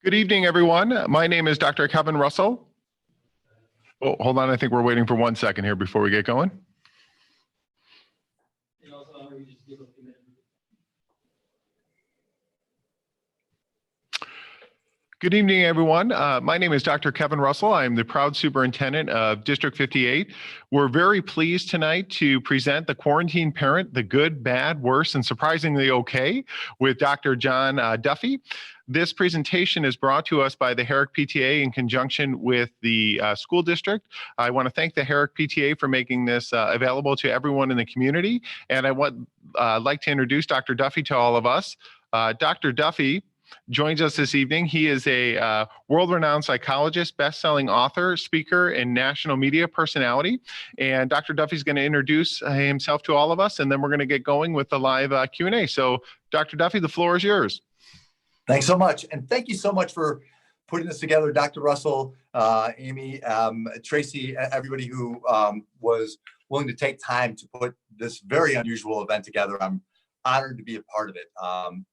Good evening, everyone. My name is Dr. Kevin Russell. Oh, hold on. I think we're waiting for 1 second here before we get going. Good evening, everyone. My name is Dr. Kevin Russell. I'm the proud superintendent of District 58. We're very pleased tonight to present the Quarantine Parent, the Good, Bad, Worse, and Surprisingly Okay with Dr. John Duffy. This presentation is brought to us by the Herrick PTA in conjunction with the school district. I want to thank the Herrick PTA for making this available to everyone in the community. And I would like to introduce Dr. Duffy to all of us. Dr. Duffy joins us this evening. He is a world-renowned psychologist, best-selling author, speaker, and national media personality. And Dr. Duffy is going to introduce himself to all of us, and then we're going to get going with the live Q&A. So, Dr. Duffy, the floor is yours. Thanks so much. And thank you so much for putting this together, Dr. Russell, Amy, Tracy, everybody who was willing to take time to put this very unusual event together. I'm honored to be a part of it.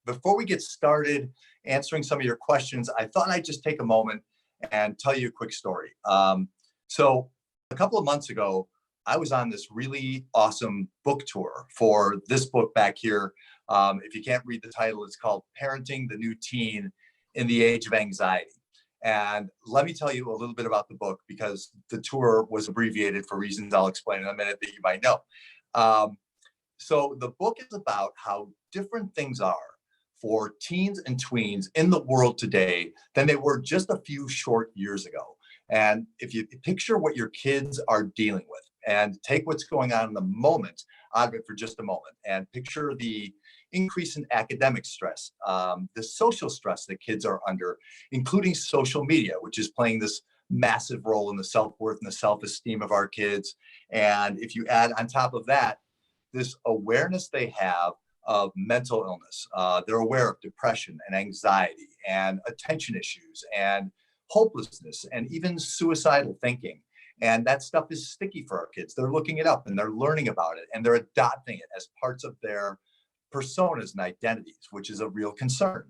Before we get started answering some of your questions, I thought I'd just take a moment and tell you a quick story. So a couple of months ago, I was on this really awesome book tour for this book back here. If you can't read the title, it's called Parenting the New Teen in the Age of Anxiety. And let me tell you a little bit about the book, because the tour was abbreviated for reasons I'll explain in a minute that you might know. So the book is about how different things are for teens and tweens in the world today than they were just a few short years ago. And if you picture what your kids are dealing with and take what's going on in the moment out of it for just a moment and picture the increase in academic stress, the social stress that kids are under, including social media, which is playing this massive role in the self-worth and the self-esteem of our kids. And if you add on top of that, this awareness they have of mental illness. They're aware of depression and anxiety and attention issues and hopelessness and even suicidal thinking. And that stuff is sticky for our kids. They're looking it up and they're learning about it and they're adopting it as parts of their personas and identities, which is a real concern.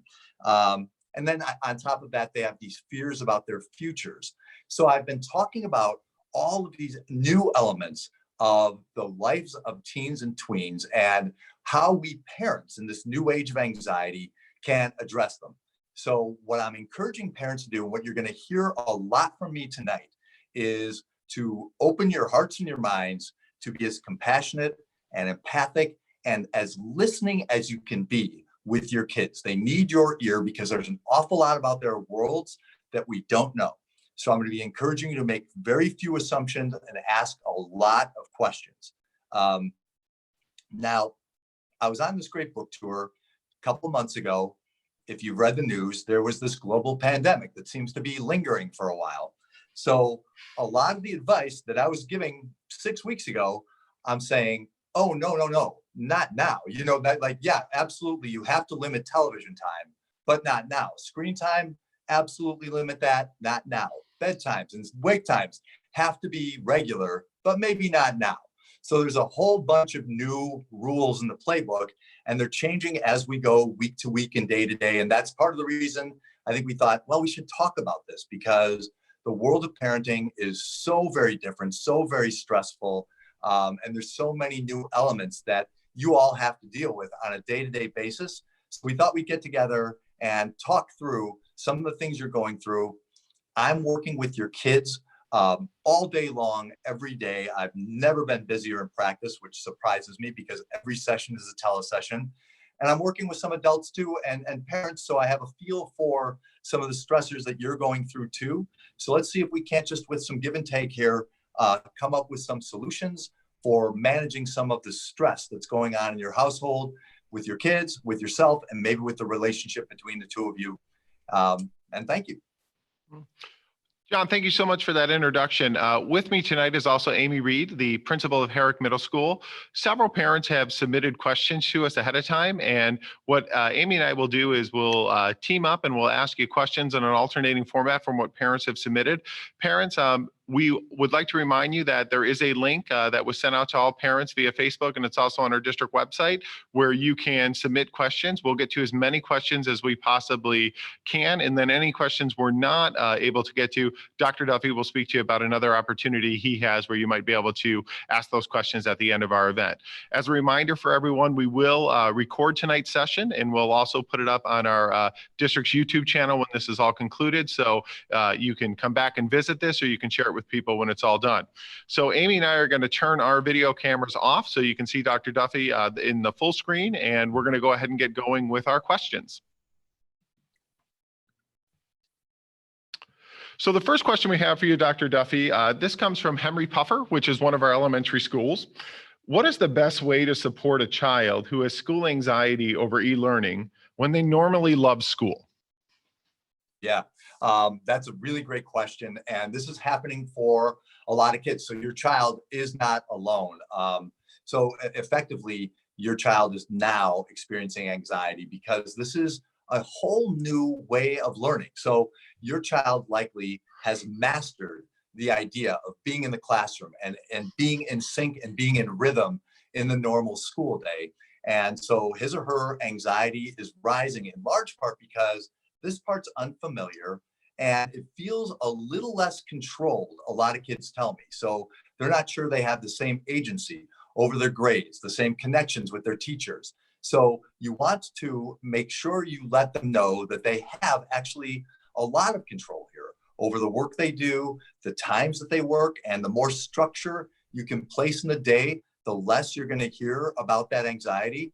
And then on top of that, they have these fears about their futures. So I've been talking about all of these new elements of the lives of teens and tweens and how we parents in this new age of anxiety can address them. So what I'm encouraging parents to do, and what you're going to hear a lot from me tonight, is to open your hearts and your minds to be as compassionate and empathic and as listening as you can be with your kids. They need your ear because there's an awful lot about their worlds that we don't know. So I'm going to be encouraging you to make very few assumptions and ask a lot of questions. Now, I was on this great book tour a couple months ago. If you've read the news, there was this global pandemic that seems to be lingering for a while. So a lot of the advice that I was giving 6 weeks ago, I'm saying, oh, no, not now. You know, that, like, yeah, absolutely. You have to limit television time, but not now. Screen time, absolutely limit that, not now. Bedtimes and wake times have to be regular, but maybe not now. So there's a whole bunch of new rules in the playbook, and they're changing as we go week to week and day to day. And that's part of the reason I think we thought, well, we should talk about this, because the world of parenting is so very different, so very stressful. And there's so many new elements that you all have to deal with on a day-to-day basis. So we thought we'd get together and talk through some of the things you're going through. I'm working with your kids all day long, every day. I've never been busier in practice, which surprises me because every session is a telesession. And I'm working with some adults too and parents, so I have a feel for some of the stressors that you're going through too. So let's see if we can't, just with some give and take here, come up with some solutions for managing some of the stress that's going on in your household, with your kids, with yourself, and maybe with the relationship between the two of you. And thank you. John, thank you so much for that introduction. With me tonight is also Amy Reed, the principal of Herrick Middle School. Several parents have submitted questions to us ahead of time, and what Amy and I will do is we'll team up and we'll ask you questions in an alternating format from what parents have submitted. Parents, We would like to remind you that there is a link that was sent out to all parents via Facebook, and it's also on our district website where you can submit questions. We'll get to as many questions as we possibly can. And then any questions we're not able to get to, Dr. Duffy will speak to you about another opportunity he has where you might be able to ask those questions at the end of our event. As a reminder for everyone, we will record tonight's session, and we'll also put it up on our district's YouTube channel when this is all concluded. So you can come back and visit this, or you can share it with people when it's all done. So Amy and I are going to turn our video cameras off so you can see Dr. Duffy in the full screen, and we're going to go ahead and get going with our questions. So the first question we have for you, Dr. Duffy, this comes from Henry Puffer, which is one of our elementary schools. What is the best way to support a child who has school anxiety over e-learning when they normally love school? Yeah, that's a really great question. And this is happening for a lot of kids. So your child is not alone. So effectively, your child is now experiencing anxiety because this is a whole new way of learning. So your child likely has mastered the idea of being in the classroom and being in sync and being in rhythm in the normal school day. And so his or her anxiety is rising in large part because this part's unfamiliar and it feels a little less controlled, a lot of kids tell me. So they're not sure they have the same agency over their grades, the same connections with their teachers. So you want to make sure you let them know that they have actually a lot of control here over the work they do, the times that they work, and the more structure you can place in the day, the less you're going to hear about that anxiety.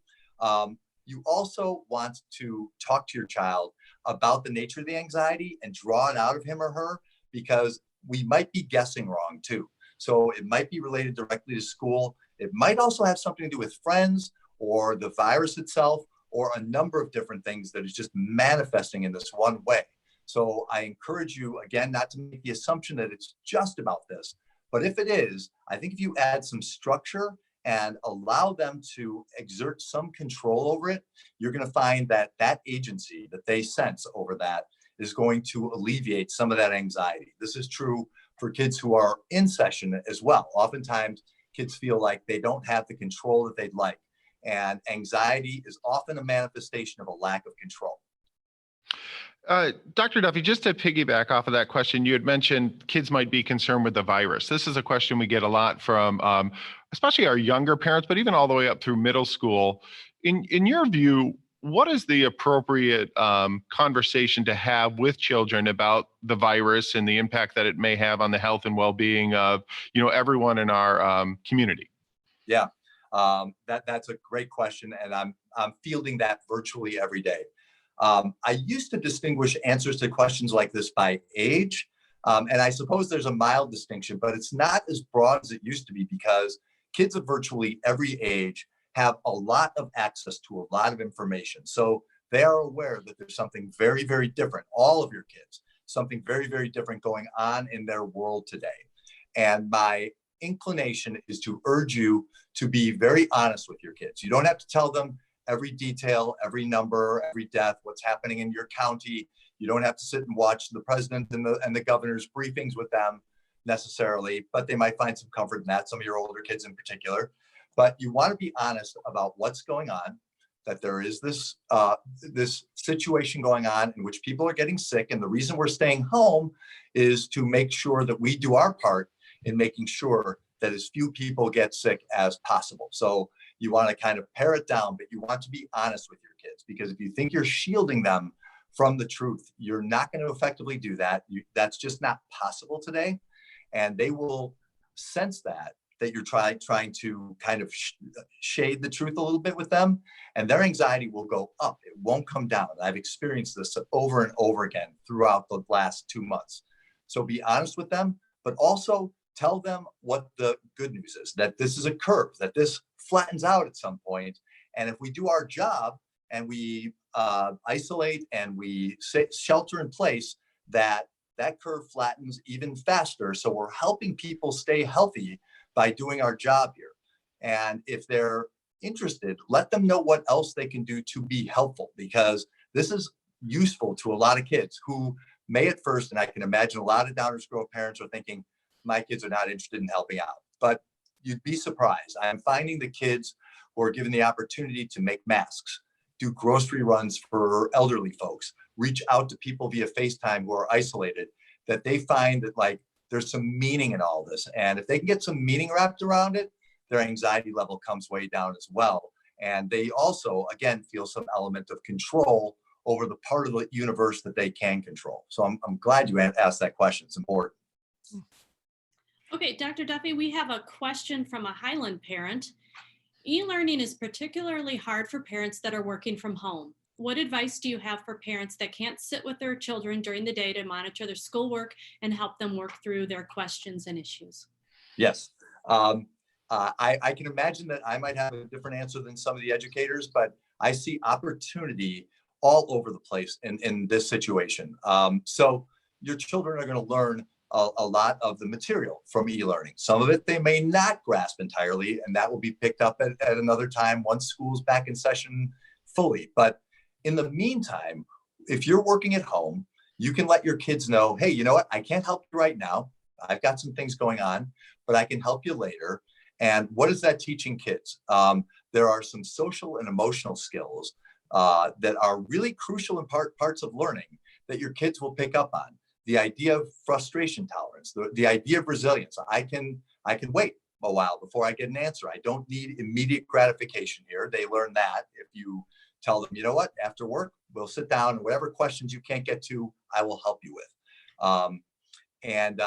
You also want to talk to your child about the nature of the anxiety and draw it out of him or her, because we might be guessing wrong too. So it might be related directly to school. It might also have something to do with friends or the virus itself, or a number of different things that is just manifesting in this one way. So I encourage you, again, not to make the assumption that it's just about this, but if it is, I think if you add some structure and allow them to exert some control over it, you're going to find that that agency that they sense over that is going to alleviate some of that anxiety. This is true for kids who are in session as well. Oftentimes, kids feel like they don't have the control that they'd like. And anxiety is often a manifestation of a lack of control. Dr. Duffy, just to piggyback off of that question, you had mentioned kids might be concerned with the virus. This is a question we get a lot from especially our younger parents, but even all the way up through middle school. In your view, what is the appropriate conversation to have with children about the virus and the impact that it may have on the health and well-being of, everyone in our community? Yeah, that's a great question, and I'm fielding that virtually every day. I used to distinguish answers to questions like this by age, and I suppose there's a mild distinction, but it's not as broad as it used to be because kids of virtually every age have a lot of access to a lot of information. So they are aware that there's something very, very different, all of your kids, something very, very different going on in their world today. And my inclination is to urge you to be very honest with your kids. You don't have to tell them every detail, every number, every death, what's happening in your county. You don't have to sit and watch the president and the governor's briefings with them necessarily, but they might find some comfort in that, some of your older kids in particular. But you want to be honest about what's going on, that there is this situation going on in which people are getting sick. And the reason we're staying home is to make sure that we do our part in making sure that as few people get sick as possible. So you want to kind of pare it down, but you want to be honest with your kids, because if you think you're shielding them from the truth, you're not going to effectively do that. That's just not possible today. And they will sense that you're trying to kind of shade the truth a little bit with them, and their anxiety will go up. It won't come down. I've experienced this over and over again throughout the last 2 months. So be honest with them, but also tell them what the good news is, that this is a curve, that this flattens out at some point. And if we do our job and we isolate and we shelter in place, that curve flattens even faster. So we're helping people stay healthy by doing our job here. And if they're interested, let them know what else they can do to be helpful, because this is useful to a lot of kids who may at first, and I can imagine a lot of Downers Grove parents are thinking, my kids are not interested in helping out. But you'd be surprised. I'm finding the kids who are given the opportunity to make masks, do grocery runs for elderly folks, reach out to people via FaceTime who are isolated, that they find that like there's some meaning in all this. And if they can get some meaning wrapped around it, their anxiety level comes way down as well. And they also, again, feel some element of control over the part of the universe that they can control. So I'm glad you asked that question. It's important. Okay, Dr. Duffy, we have a question from a Highland parent. E-learning is particularly hard for parents that are working from home. What advice do you have for parents that can't sit with their children during the day to monitor their schoolwork and help them work through their questions and issues? Yes. I can imagine that I might have a different answer than some of the educators, but I see opportunity all over the place in this situation. So your children are going to learn a lot of the material from e-learning. Some of it they may not grasp entirely, and that will be picked up at another time once school's back in session fully. But in the meantime, if you're working at home, you can let your kids know, hey, you know what? I can't help you right now. I've got some things going on, but I can help you later. And what is that teaching kids? There are some social and emotional skills that are really crucial in parts of learning that your kids will pick up on. The idea of frustration tolerance, the idea of resilience. I can wait a while before I get an answer. I don't need immediate gratification here. They learn that if you tell them, you know what, after work, we'll sit down and whatever questions you can't get to, I will help you with. And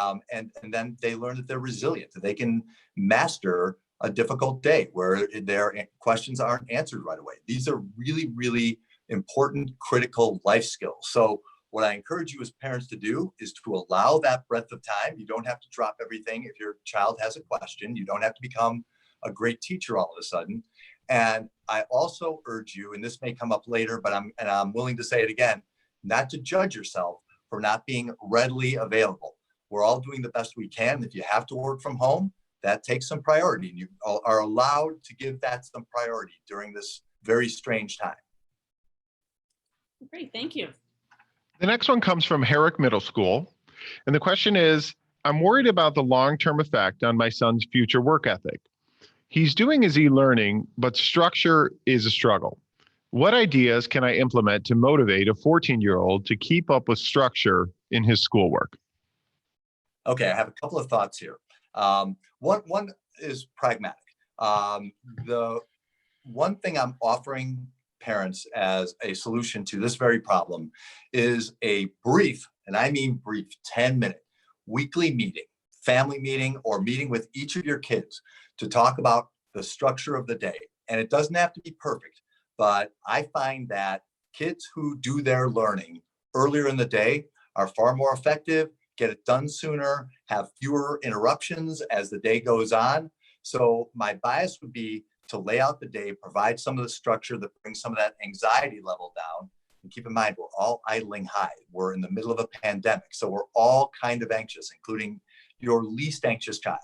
then they learn that they're resilient, that they can master a difficult day where their questions aren't answered right away. These are really, really important, critical life skills. So what I encourage you as parents to do is to allow that breadth of time. You don't have to drop everything if your child has a question. You don't have to become a great teacher all of a sudden. And I also urge you, and this may come up later, but I'm willing to say it again, not to judge yourself for not being readily available. We're all doing the best we can. If you have to work from home, that takes some priority. And you are allowed to give that some priority during this very strange time. Great, thank you. The next one comes from Herrick Middle School. And the question is, I'm worried about the long-term effect on my son's future work ethic. He's doing his e-learning, but structure is a struggle. What ideas can I implement to motivate a 14-year-old to keep up with structure in his schoolwork? Okay, I have a couple of thoughts here. One is pragmatic. The one thing I'm offering parents as a solution to this very problem is a brief, and I mean brief, 10-minute weekly meeting, family meeting, or meeting with each of your kids to talk about the structure of the day. And it doesn't have to be perfect, but I find that kids who do their learning earlier in the day are far more effective, get it done sooner, have fewer interruptions as the day goes on. So my bias would be to lay out the day, provide some of the structure that brings some of that anxiety level down. And keep in mind, we're all idling high. We're in the middle of a pandemic. So we're all kind of anxious, including your least anxious child.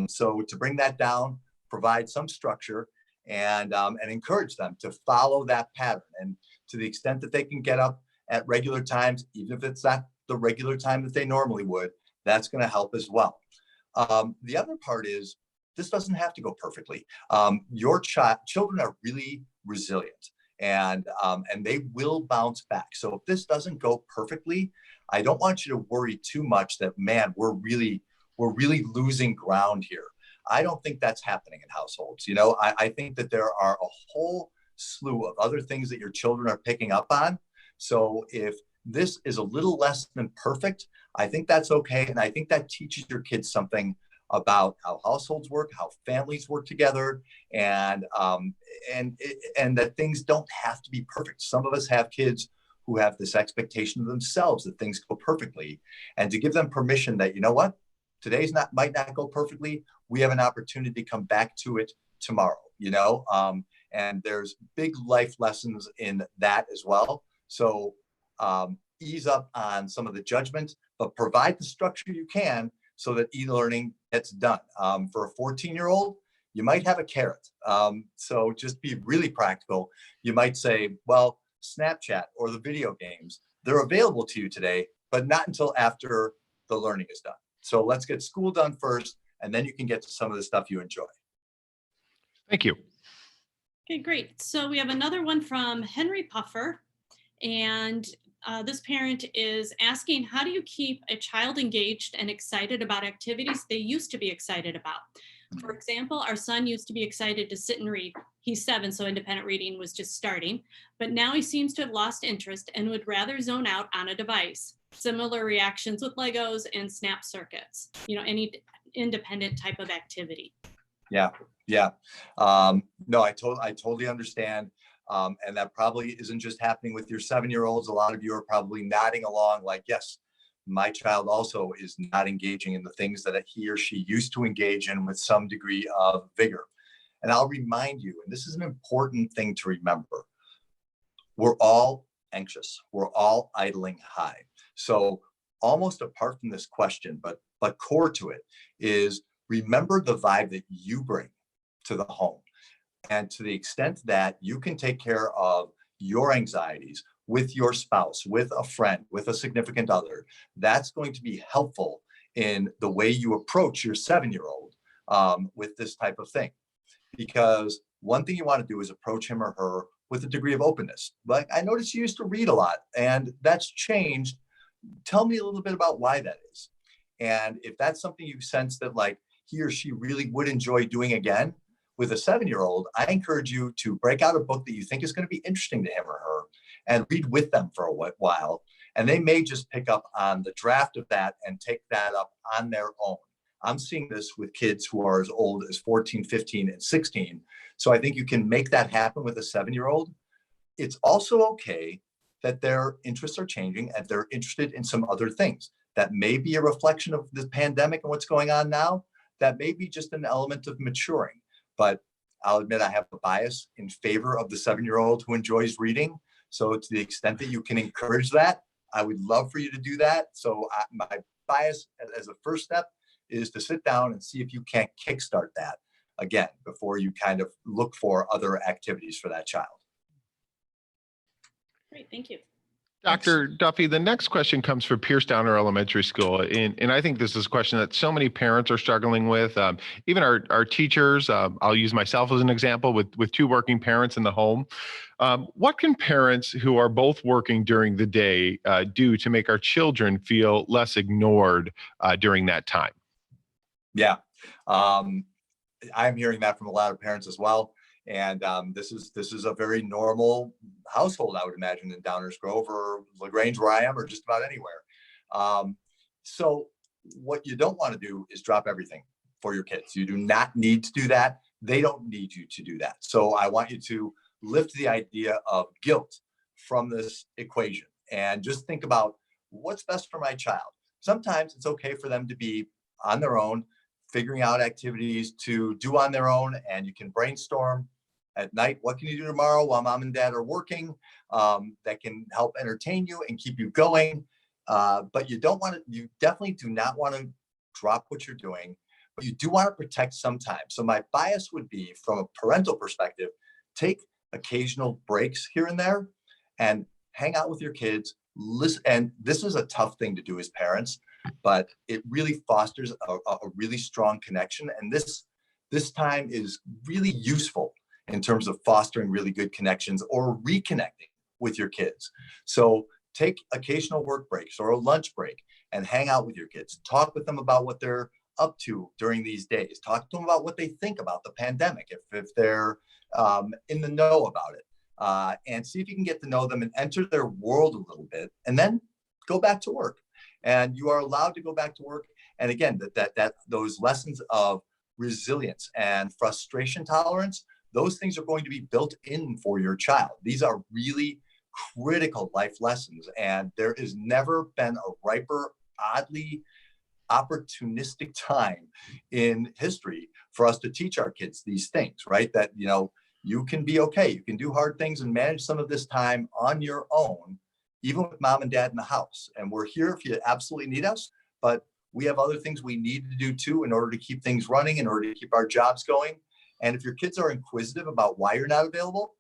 So to bring that down, provide some structure and encourage them to follow that pattern. And to the extent that they can get up at regular times, even if it's not the regular time that they normally would, that's going to help as well. The other part is this doesn't have to go perfectly. Your children are really resilient and they will bounce back. So if this doesn't go perfectly, I don't want you to worry too much that, man, we're really losing ground here. I don't think that's happening in households. You know, I think that there are a whole slew of other things that your children are picking up on. So if this is a little less than perfect, I think that's okay. And I think that teaches your kids something about how households work, how families work together, and that things don't have to be perfect. Some of us have kids who have this expectation of themselves that things go perfectly, and to give them permission that, you know what, today's might not go perfectly. We have an opportunity to come back to it tomorrow, you know, and there's big life lessons in that as well. So ease up on some of the judgment, but provide the structure you can so that e-learning gets done. For a 14-year-old, you might have a carrot. So just be really practical. You might say, well, Snapchat or the video games, they're available to you today, but not until after the learning is done. So let's get school done first, and then you can get to some of the stuff you enjoy. Thank you. Okay, great. So we have another one from Henry Puffer. And this parent is asking, how do you keep a child engaged and excited about activities they used to be excited about? For example, our son used to be excited to sit and read. He's 7, so independent reading was just starting, but now he seems to have lost interest and would rather zone out on a device. Similar reactions with Legos and snap circuits, any independent type of activity. Yeah. No, I totally understand. And that probably isn't just happening with your 7-year-olds. A lot of you are probably nodding along like, yes, my child also is not engaging in the things that he or she used to engage in with some degree of vigor. And I'll remind you, and this is an important thing to remember, we're all anxious. We're all idling high. So almost apart from this question, but core to it is, remember the vibe that you bring to the home. And to the extent that you can take care of your anxieties with your spouse, with a friend, with a significant other, that's going to be helpful in the way you approach your 7-year-old with this type of thing. Because one thing you want to do is approach him or her with a degree of openness. Like, I noticed you used to read a lot and that's changed. Tell me a little bit about why that is. And if that's something you sense that like he or she really would enjoy doing again, with a 7-year-old, I encourage you to break out a book that you think is going to be interesting to him or her and read with them for a while. And they may just pick up on the draft of that and take that up on their own. I'm seeing this with kids who are as old as 14, 15, and 16. So I think you can make that happen with a 7-year-old. It's also okay that their interests are changing and they're interested in some other things. That may be a reflection of the pandemic and what's going on now. That may be just an element of maturing. But I'll admit I have a bias in favor of the 7-year-old who enjoys reading. So to the extent that you can encourage that, I would love for you to do that. So my bias as a first step is to sit down and see if you can't kickstart that again before you kind of look for other activities for that child. Great, thank you. Dr. Duffy, the next question comes from Pierce Downer Elementary School. And I think this is a question that so many parents are struggling with. Even our teachers, I'll use myself as an example with 2 working parents in the home. What can parents who are both working during the day do to make our children feel less ignored during that time? Yeah, I'm hearing that from a lot of parents as well. And this is a very normal household, I would imagine, in Downers Grove or LaGrange, where I am, or just about anywhere. So what you don't want to do is drop everything for your kids. You do not need to do that. They don't need you to do that. So I want you to lift the idea of guilt from this equation and just think about what's best for my child. Sometimes it's okay for them to be on their own, figuring out activities to do on their own, and you can brainstorm at night. What can you do tomorrow while mom and dad are working that can help entertain you and keep you going? But you definitely do not want to drop what you're doing, but you do want to protect some time. So my bias would be, from a parental perspective, take occasional breaks here and there and hang out with your kids. Listen, and this is a tough thing to do as parents, but it really fosters a really strong connection. And this time is really useful in terms of fostering really good connections or reconnecting with your kids. So take occasional work breaks or a lunch break and hang out with your kids. Talk with them about what they're up to during these days. Talk to them about what they think about the pandemic, if they're in the know about it, and see if you can get to know them and enter their world a little bit, and then go back to work. And you are allowed to go back to work. And again, that those lessons of resilience and frustration tolerance, those things are going to be built in for your child. These are really critical life lessons. And there has never been a riper, oddly opportunistic time in history for us to teach our kids these things, right? That, you can be okay. You can do hard things and manage some of this time on your own, even with mom and dad in the house. And we're here if you absolutely need us, but we have other things we need to do too in order to keep things running, in order to keep our jobs going. And if your kids are inquisitive about why you're not available,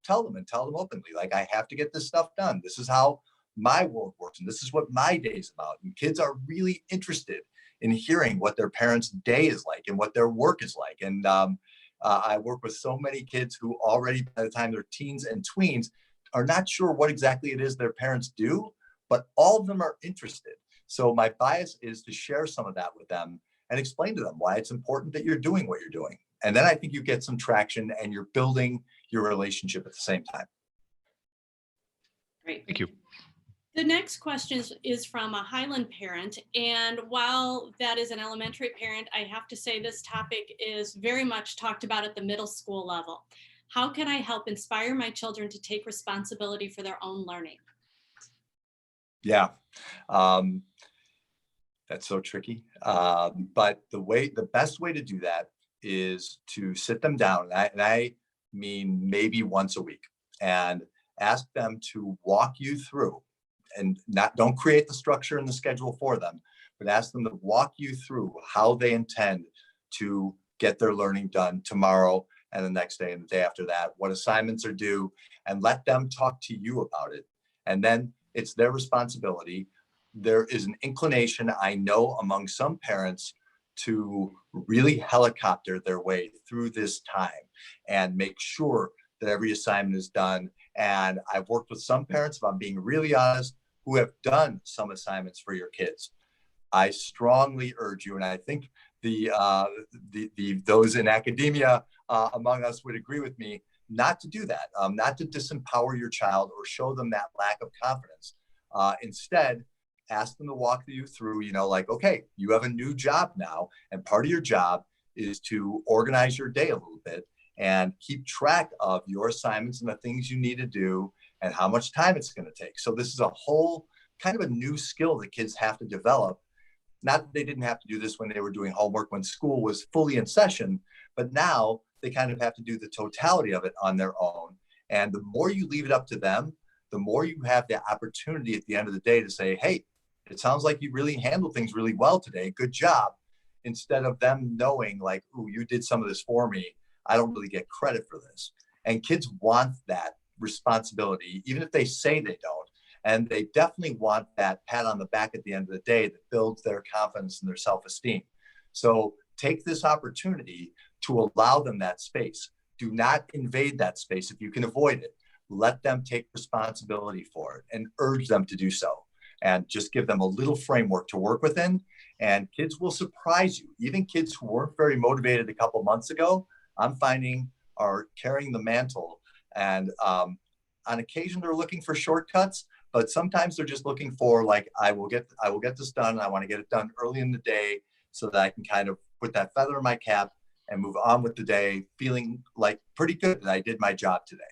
tell them openly, like, I have to get this stuff done. This is how my world works. And this is what my day is about. And kids are really interested in hearing what their parents' day is like and what their work is like. And I work with so many kids who already, by the time they're teens and tweens, are not sure what exactly it is their parents do, but all of them are interested. So my bias is to share some of that with them and explain to them why it's important that you're doing what you're doing. And then I think you get some traction and you're building your relationship at the same time. Great. Thank you. The next question is from a Highland parent. And while that is an elementary parent, I have to say this topic is very much talked about at the middle school level. How can I help inspire my children to take responsibility for their own learning? Yeah, that's so tricky. But the best way to do that is to sit them down, and I mean maybe once a week, and ask them to walk you through, and don't create the structure and the schedule for them, but ask them to walk you through how they intend to get their learning done tomorrow and the next day and the day after that, what assignments are due, and let them talk to you about it. And then it's their responsibility. There is an inclination, I know, among some parents to really helicopter their way through this time and make sure that every assignment is done. And I've worked with some parents, if I'm being really honest, who have done some assignments for your kids. I strongly urge you, and I think those in academia among us would agree with me, not to do that, not to disempower your child or show them that lack of confidence. Instead, ask them to walk you through, like, okay, you have a new job now, and part of your job is to organize your day a little bit and keep track of your assignments and the things you need to do and how much time it's going to take. So this is a whole kind of a new skill that kids have to develop. Not that they didn't have to do this when they were doing homework when school was fully in session, but now they kind of have to do the totality of it on their own. And the more you leave it up to them, the more you have the opportunity at the end of the day to say, hey, it sounds like you really handled things really well today. Good job. Instead of them knowing like, oh, you did some of this for me. I don't really get credit for this. And kids want that responsibility, even if they say they don't. And they definitely want that pat on the back at the end of the day that builds their confidence and their self-esteem. So take this opportunity to allow them that space. Do not invade that space if you can avoid it. Let them take responsibility for it and urge them to do so. And just give them a little framework to work within. And kids will surprise you. Even kids who weren't very motivated a couple months ago, I'm finding are carrying the mantle. And on occasion, they're looking for shortcuts. But sometimes they're just looking for like, I will get this done. And I want to get it done early in the day so that I can kind of put that feather in my cap and move on with the day, feeling like pretty good that I did my job today.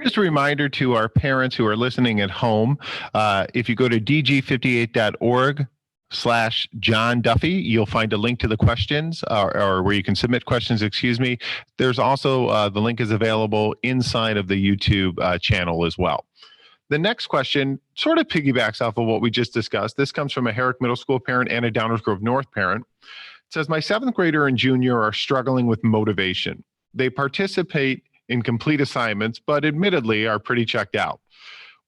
Just a reminder to our parents who are listening at home, if you go to dg58.org/John Duffy, you'll find a link to the questions or where you can submit questions, excuse me. There's also, the link is available inside of the YouTube channel as well. The next question sort of piggybacks off of what we just discussed. This comes from a Herrick Middle School parent and a Downers Grove North parent. It says, my 7th grader and junior are struggling with motivation. They participate in complete assignments, but admittedly are pretty checked out.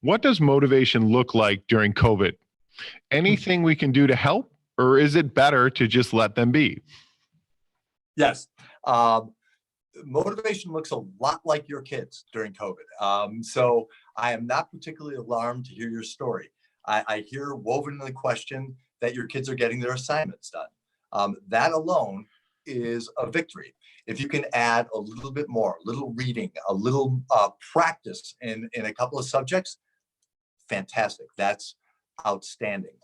What does motivation look like during COVID? Anything we can do to help, or is it better to just let them be? Yes. Motivation looks a lot like your kids during COVID. So I am not particularly alarmed to hear your story. I hear woven in the question that your kids are getting their assignments done. That alone is a victory. If you can add a little bit more, a little reading, a little practice in a couple of subjects, fantastic. That's outstanding.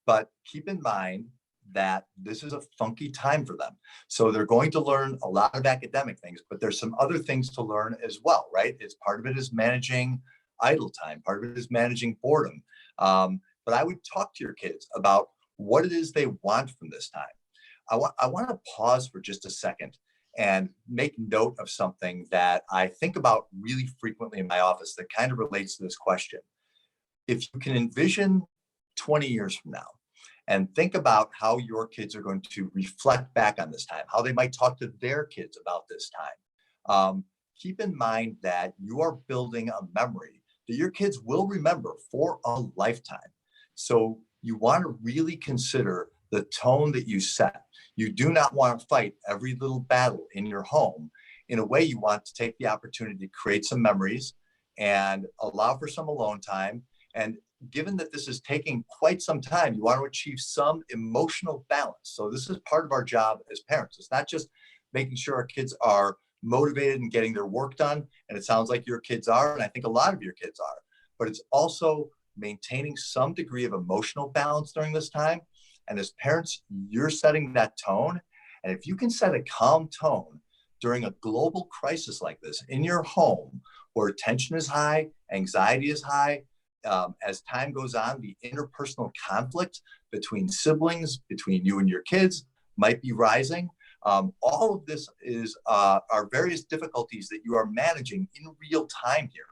But keep in mind that this is a funky time for them. So they're going to learn a lot of academic things, but there's some other things to learn as well, right? It's part of it is managing idle time. Part of it is managing boredom. But I would talk to your kids about what it is they want from this time. I want to pause for just a second and make note of something that I think about really frequently in my office that kind of relates to this question. If you can envision 20 years from now and think about how your kids are going to reflect back on this time, how they might talk to their kids about this time, keep in mind that you are building a memory that your kids will remember for a lifetime. So you want to really consider the tone that you set. You do not want to fight every little battle in your home. In a way, you want to take the opportunity to create some memories and allow for some alone time. And given that this is taking quite some time, you want to achieve some emotional balance. So this is part of our job as parents. It's not just making sure our kids are motivated and getting their work done. And it sounds like your kids are, and I think a lot of your kids are, but it's also maintaining some degree of emotional balance during this time. And as parents, you're setting that tone. And if you can set a calm tone during a global crisis like this in your home, where tension is high, anxiety is high, as time goes on, the interpersonal conflict between siblings, between you and your kids might be rising. All of this is are various difficulties that you are managing in real time here.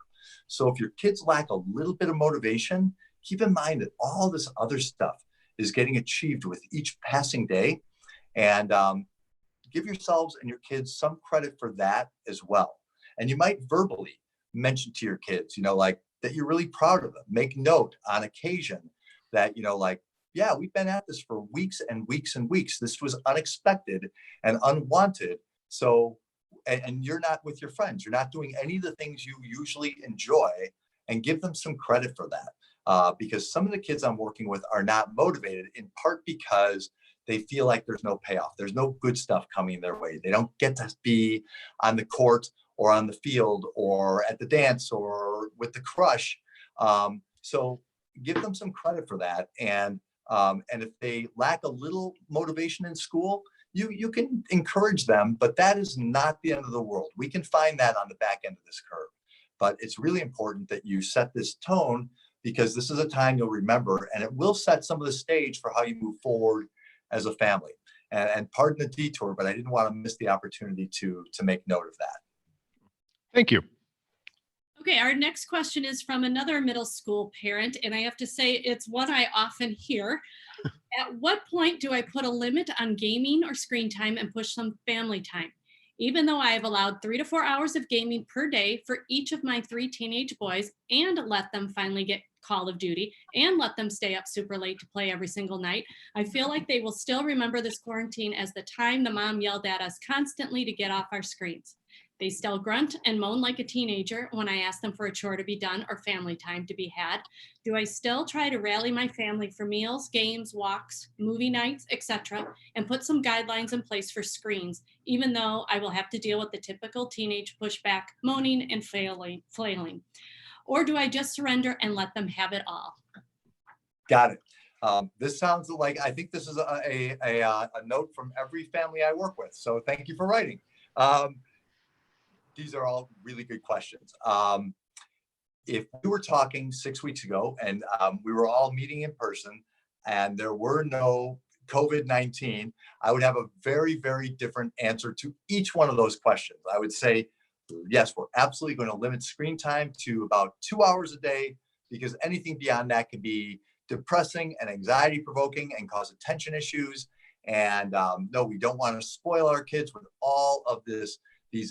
So if your kids lack a little bit of motivation, keep in mind that all this other stuff is getting achieved with each passing day. And give yourselves and your kids some credit for that as well. And you might verbally mention to your kids, like that you're really proud of them. Make note on occasion that, like, yeah, we've been at this for weeks and weeks and weeks. This was unexpected and unwanted. So, and you're not with your friends. You're not doing any of the things you usually enjoy, and give them some credit for that. Because some of the kids I'm working with are not motivated, in part because they feel like there's no payoff. There's no good stuff coming their way. They don't get to be on the court or on the field or at the dance or with the crush. So give them some credit for that. And if they lack a little motivation in school, you can encourage them, but that is not the end of the world. We can find that on the back end of this curve. But it's really important that you set this tone, because this is a time you'll remember, and it will set some of the stage for how you move forward as a family. And pardon the detour, but I didn't want to miss the opportunity to make note of that. Thank you. Okay, our next question is from another middle school parent, and I have to say it's one I often hear. At what point do I put a limit on gaming or screen time and push some family time? Even though I have allowed 3 to 4 hours of gaming per day for each of my 3 teenage boys, and let them finally get Call of Duty, and let them stay up super late to play every single night, I feel like they will still remember this quarantine as the time the mom yelled at us constantly to get off our screens. They still grunt and moan like a teenager when I ask them for a chore to be done or family time to be had. Do I still try to rally my family for meals, games, walks, movie nights, etc., and put some guidelines in place for screens, even though I will have to deal with the typical teenage pushback, moaning and flailing? Or do I just surrender and let them have it all? Got it. This sounds like, I think this is a note from every family I work with. So thank you for writing. These are all really good questions. If we were talking 6 weeks ago and we were all meeting in person and there were no COVID-19, I would have a very, very different answer to each one of those questions. I would say, yes, we're absolutely going to limit screen time to about 2 hours a day, because anything beyond that can be depressing and anxiety provoking and cause attention issues. And no, we don't want to spoil our kids with all of these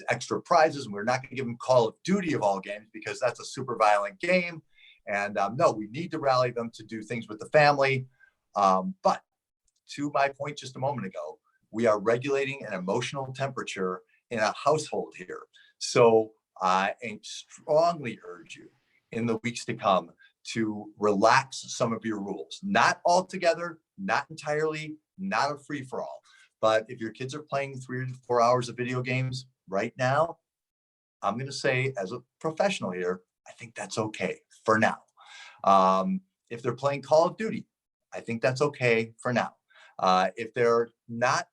extra prizes. And we're not going to give them Call of Duty of all games, because that's a super violent game. And no, we need to rally them to do things with the family. But to my point just a moment ago, we are regulating an emotional temperature in a household here. So I strongly urge you in the weeks to come to relax some of your rules. Not altogether, not entirely, not a free-for-all. But if your kids are playing 3 to 4 hours of video games right now, I'm going to say, as a professional here, I think that's okay for now. If they're playing Call of Duty, I think that's okay for now. If they're not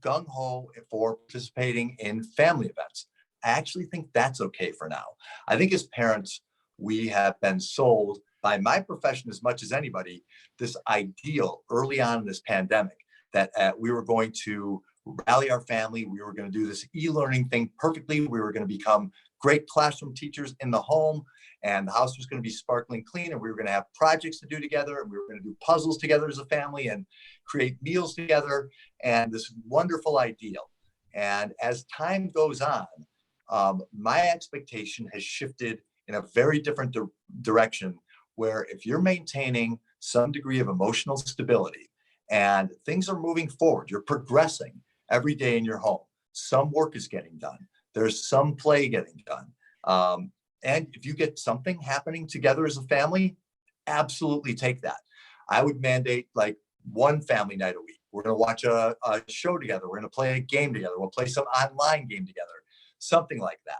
gung-ho for participating in family events, I actually think that's okay for now. I think as parents, we have been sold by my profession as much as anybody, this ideal early on in this pandemic that we were going to rally our family. We were going to do this e-learning thing perfectly. We were going to become great classroom teachers in the home, and the house was going to be sparkling clean, and we were going to have projects to do together, and we were going to do puzzles together as a family and create meals together, and this wonderful ideal. And as time goes on, my expectation has shifted in a very different direction, where if you're maintaining some degree of emotional stability, and things are moving forward. You're progressing every day in your home. Some work is getting done. There's some play getting done. And if you get something happening together as a family, absolutely take that. I would mandate like one family night a week. We're going to watch a show together. We're going to play a game together. We'll play some online game together, something like that.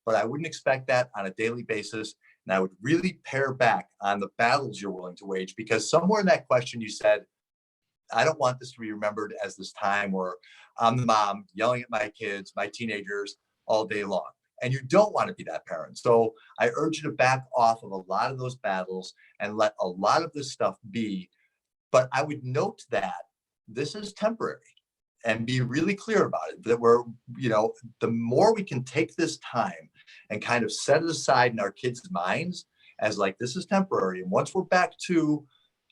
But I wouldn't expect that on a daily basis. And I would really pare back on the battles you're willing to wage, because somewhere in that question you said, I don't want this to be remembered as this time where I'm the mom yelling at my kids, my teenagers all day long. And you don't want to be that parent. So I urge you to back off of a lot of those battles and let a lot of this stuff be. But I would note that this is temporary and be really clear about it, that we're, the more we can take this time and kind of set it aside in our kids' minds as like, this is temporary. And once we're back to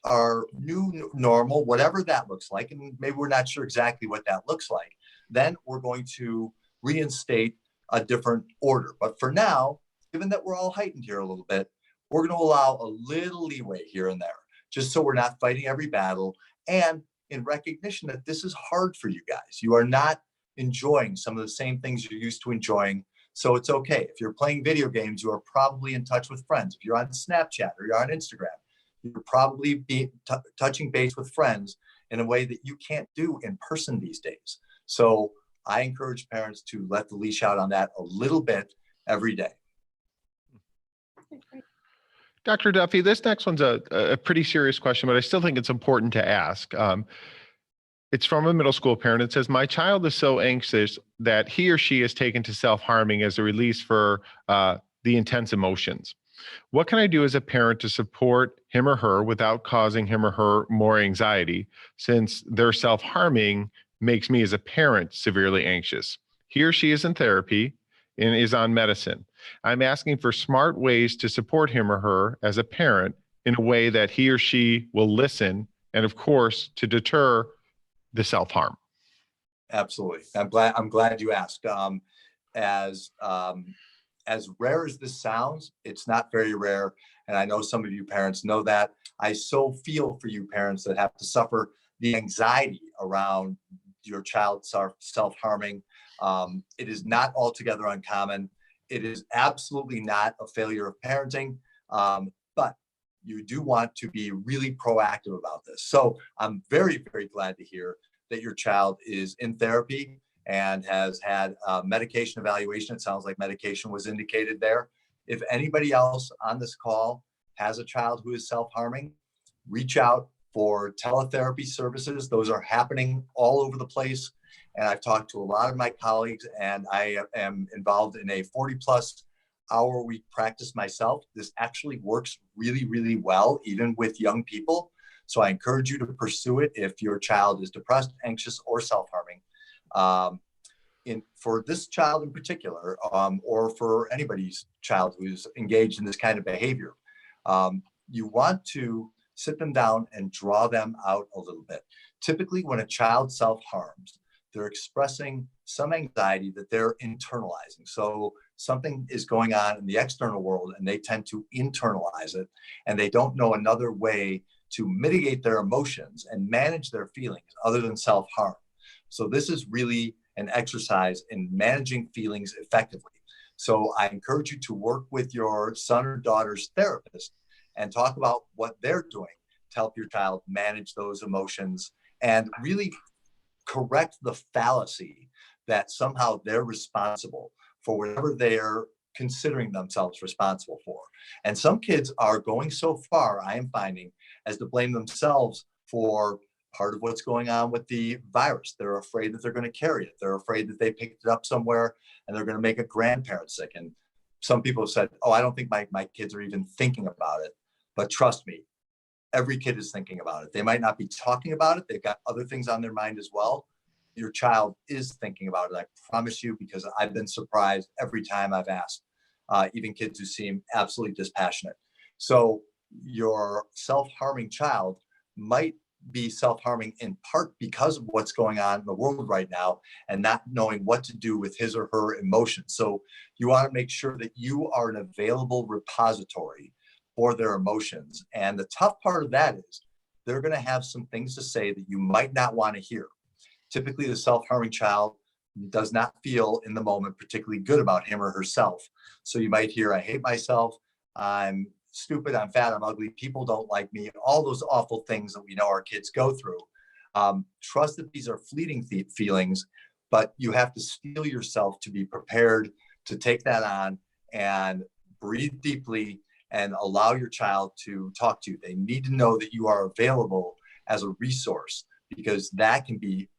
our new normal, whatever that looks like, and maybe we're not sure exactly what that looks like, then we're going to reinstate a different order. But for now, given that we're all heightened here a little bit, we're going to allow a little leeway here and there, just so we're not fighting every battle. And in recognition that this is hard for you guys. You are not enjoying some of the same things you're used to enjoying. So it's okay. If you're playing video games, you are probably in touch with friends. If you're on Snapchat or you're on Instagram, you're probably touching base with friends in a way that you can't do in person these days. So I encourage parents to let the leash out on that a little bit every day. Dr. Duffy, this next one's a pretty serious question, but I still think it's important to ask. It's from a middle school parent. It says, my child is so anxious that he or she is taken to self-harming as a release for the intense emotions. What can I do as a parent to support him or her without causing him or her more anxiety, since their self-harming makes me as a parent severely anxious? He or she is in therapy and is on medicine. I'm asking for smart ways to support him or her as a parent in a way that he or she will listen, and of course, to deter the self-harm. Absolutely. I'm glad you asked. As rare as this sounds, it's not very rare. And I know some of you parents know that. I so feel for you parents that have to suffer the anxiety around your child self-harming. It is not altogether uncommon. It is absolutely not a failure of parenting, but you do want to be really proactive about this. So I'm very, very glad to hear that your child is in therapy and has had medication evaluation. It sounds like medication was indicated there. If anybody else on this call has a child who is self-harming, reach out for teletherapy services. Those are happening all over the place. And I've talked to a lot of my colleagues, and I am involved in a 40+ hour a week practice myself. This actually works really, really well, even with young people. So I encourage you to pursue it if your child is depressed, anxious, or self-harming. For this child in particular, or for anybody's child who's engaged in this kind of behavior, you want to sit them down and draw them out a little bit. Typically, when a child self-harms, they're expressing some anxiety that they're internalizing. So something is going on in the external world, and they tend to internalize it, and they don't know another way to mitigate their emotions and manage their feelings other than self-harm. So this is really an exercise in managing feelings effectively. So I encourage you to work with your son or daughter's therapist and talk about what they're doing to help your child manage those emotions and really correct the fallacy that somehow they're responsible for whatever they're considering themselves responsible for. And some kids are going so far, I am finding, as to blame themselves for part of what's going on with the virus. They're afraid that they're going to carry it. They're afraid that they picked it up somewhere and they're going to make a grandparent sick. And some people have said, oh, I don't think my kids are even thinking about it. But trust me, every kid is thinking about it. They might not be talking about it. They've got other things on their mind as well. Your child is thinking about it, I promise you, because I've been surprised every time I've asked, even kids who seem absolutely dispassionate. So your self-harming child might be self-harming in part because of what's going on in the world right now and not knowing what to do with his or her emotions. So you want to make sure that you are an available repository for their emotions. And the tough part of that is they're going to have some things to say that you might not want to hear. Typically, the self-harming child does not feel in the moment particularly good about him or herself. So you might hear, I hate myself, I'm stupid, I'm fat, I'm ugly, people don't like me, all those awful things that we know our kids go through. Trust that these are fleeting feelings, but you have to steel yourself to be prepared to take that on and breathe deeply and allow your child to talk to you. They need to know that you are available as a resource, because that can be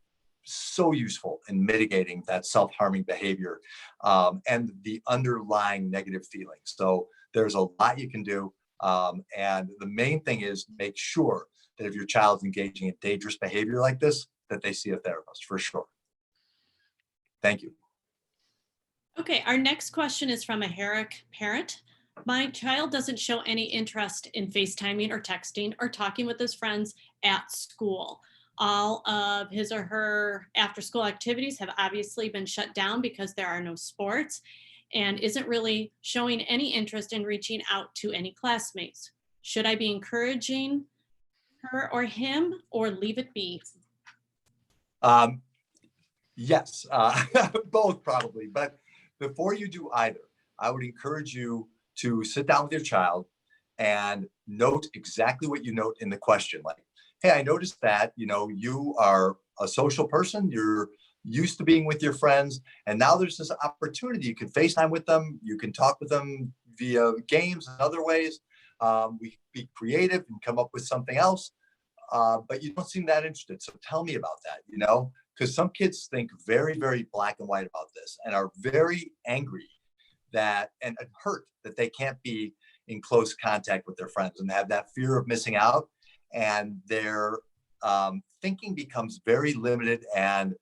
so useful in mitigating that self-harming behavior and the underlying negative feelings. So there's a lot you can do. And the main thing is make sure that if your child's engaging in dangerous behavior like this, that they see a therapist for sure. Thank you. Okay, our next question is from a Herrick parent. My child doesn't show any interest in FaceTiming or texting or talking with his friends at school. All of his or her after school activities have obviously been shut down because there are no sports, and isn't really showing any interest in reaching out to any classmates. Should I be encouraging her or him, or leave it be? Yes, both probably. But before you do either, I would encourage you to sit down with your child and note exactly what you note in the question. Like, hey, I noticed that, you are a social person. You're used to being with your friends. And now there's this opportunity. You can FaceTime with them. You can talk with them via games and other ways. We can be creative and come up with something else. But you don't seem that interested. So tell me about that, because some kids think very, very black and white about this and are very angry that and hurt that they can't be in close contact with their friends and have that fear of missing out. And their thinking becomes very limited and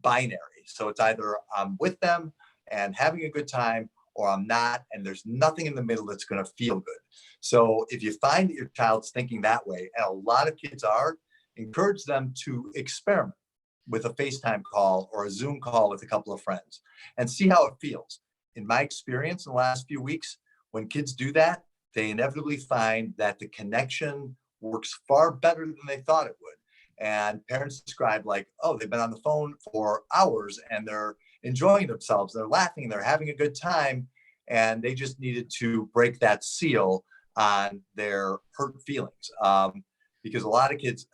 binary. So it's either I'm with them and having a good time, or I'm not, and there's nothing in the middle that's going to feel good. So if you find that your child's thinking that way, and a lot of kids are, encourage them to experiment with a FaceTime call or a Zoom call with a couple of friends and see how it feels. In my experience in the last few weeks, when kids do that, they inevitably find that the connection works far better than they thought it would. And parents describe like, oh, they've been on the phone for hours and they're enjoying themselves, they're laughing, they're having a good time, and they just needed to break that seal on their hurt feelings. Because a lot of kids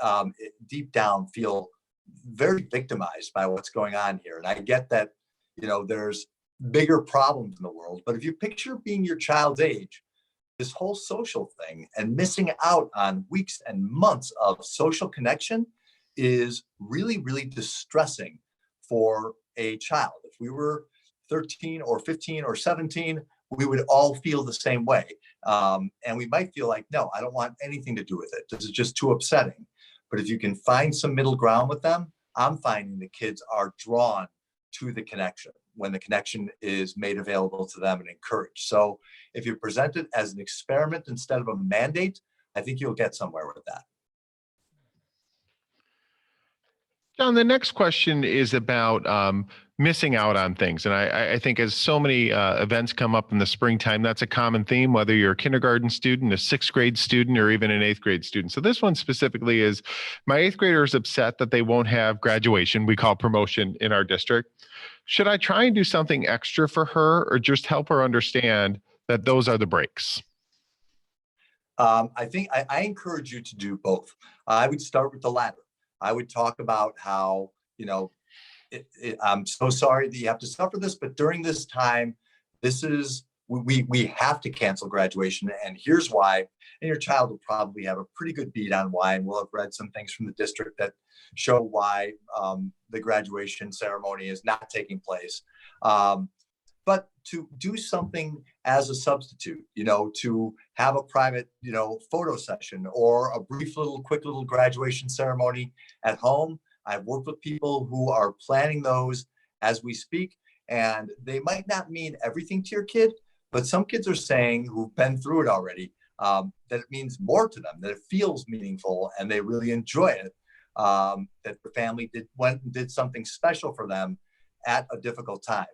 deep down feel very victimized by what's going on here. And I get that, there's bigger problems in the world, but if you picture being your child's age, this whole social thing and missing out on weeks and months of social connection is really, really distressing for a child. If we were 13 or 15 or 17, we would all feel the same way. And we might feel like, no, I don't want anything to do with it. This is just too upsetting. But if you can find some middle ground with them, I'm finding the kids are drawn to the connection when the connection is made available to them and encouraged. So if you present it as an experiment instead of a mandate, I think you'll get somewhere with that. John, the next question is about missing out on things. And I think as so many events come up in the springtime, that's a common theme, whether you're a kindergarten student, a sixth grade student, or even an eighth grade student. So this one specifically is, my eighth grader is upset that they won't have graduation, we call promotion in our district. Should I try and do something extra for her, or just help her understand that those are the breaks? I think I encourage you to do both. I would start with the latter. I would talk about how, I'm so sorry that you have to suffer this, but during this time, we have to cancel graduation, and here's why. And your child will probably have a pretty good beat on why, and we'll have read some things from the district that show why the graduation ceremony is not taking place. But to do something as a substitute, to have a private, photo session or a brief quick little graduation ceremony at home. I've worked with people who are planning those as we speak, and they might not mean everything to your kid, but some kids are saying, who've been through it already, that it means more to them, that it feels meaningful and they really enjoy it, that the family went and did something special for them at a difficult time.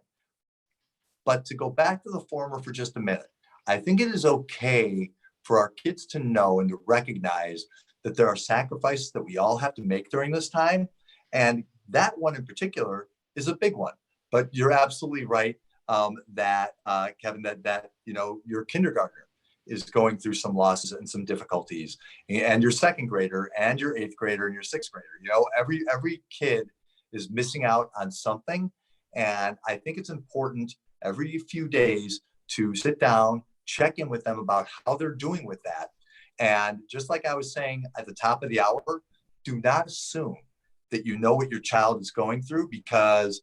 But to go back to the former for just a minute, I think it is okay for our kids to know and to recognize that there are sacrifices that we all have to make during this time. And that one in particular is a big one. But you're absolutely right, that Kevin, that your kindergartner is going through some losses and some difficulties, and your second grader and your eighth grader and your sixth grader. Every kid is missing out on something, and I think it's important every few days to sit down, check in with them about how they're doing with that. And just like I was saying at the top of the hour, do not assume that you know what your child is going through, because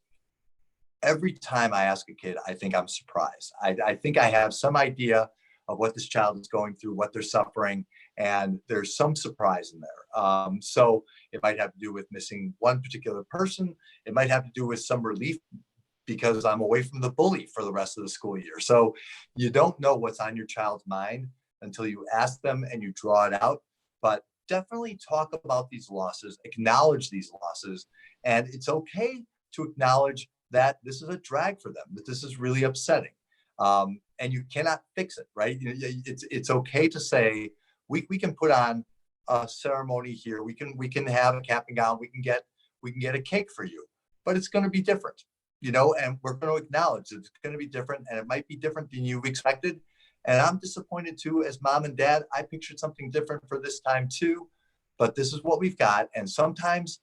every time I ask a kid, I think I'm surprised. I think I have some idea of what this child is going through, what they're suffering, and there's some surprise in there. So it might have to do with missing one particular person. It might have to do with some relief because I'm away from the bully for the rest of the school year. So you don't know what's on your child's mind until you ask them and you draw it out. But definitely talk about these losses, acknowledge these losses, and it's okay to acknowledge that this is a drag for them, that this is really upsetting. And you cannot fix it, right? It's okay to say, we can put on a ceremony here. We can have a cap and gown. We can get a cake for you, but it's going to be different, and we're going to acknowledge it's going to be different, and it might be different than you expected. And I'm disappointed too, as mom and dad. I pictured something different for this time too, but this is what we've got. And sometimes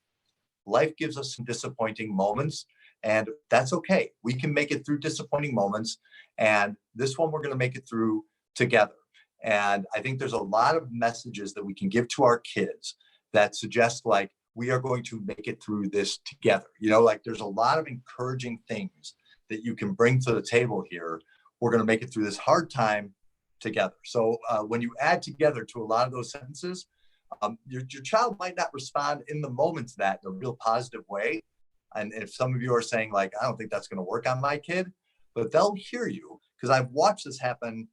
life gives us some disappointing moments, and that's okay. We can make it through disappointing moments. And this one, we're going to make it through together. And I think there's a lot of messages that we can give to our kids that suggest like, we are going to make it through this together. Like there's a lot of encouraging things that you can bring to the table here. We're going to make it through this hard time together. So when you add together to a lot of those sentences, your child might not respond in the moment to that in a real positive way. And if some of you are saying like, I don't think that's going to work on my kid, but they'll hear you, because I've watched this happen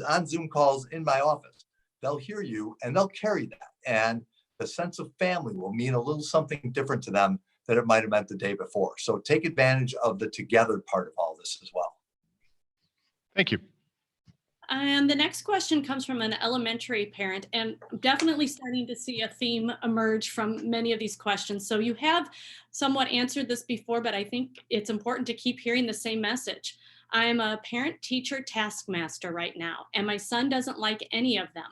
on Zoom calls in my office. They'll hear you and they'll carry that. And the sense of family will mean a little something different to them than it might have meant the day before. So take advantage of the together part of all this as well. Thank you. And the next question comes from an elementary parent, and definitely starting to see a theme emerge from many of these questions. So you have somewhat answered this before, but I think it's important to keep hearing the same message. I'm a parent-teacher taskmaster right now, and my son doesn't like any of them.